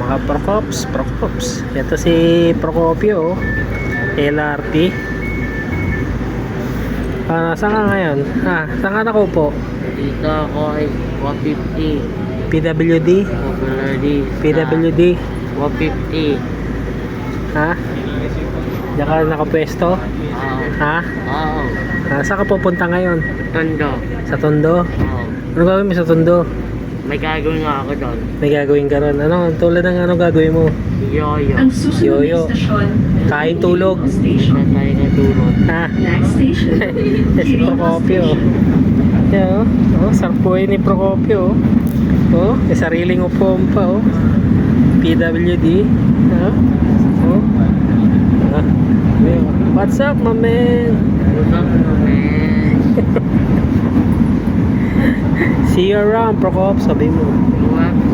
mga Procops. Ito si Procopio, LRT. Saan ka ngayon? Saan ka nakupo? Dito ako ay 150. PWD? Popularly. PWD? 150. Ha? Diyan ka nakapwesto? Oo. Ha? Oo. Saan ka pupunta ngayon? Tondo. Sa Tondo? Oo. Ano gagawin mo sa Tondo? May gagawin nga ako doon. May gagawin ka ron. Ano? Tulad ng ano gagawin mo? Yoyo. Ang susunod Yoyo. na estasyon, Kain tulog. Station. Sa tayo na tulog. Ha? Next station, Si Procopio. Yan sarap buhay ni Procopio. May sariling upom pa PWD. What's up, my man? What's up, man? See you around, Procop. Sabi mo. What's up,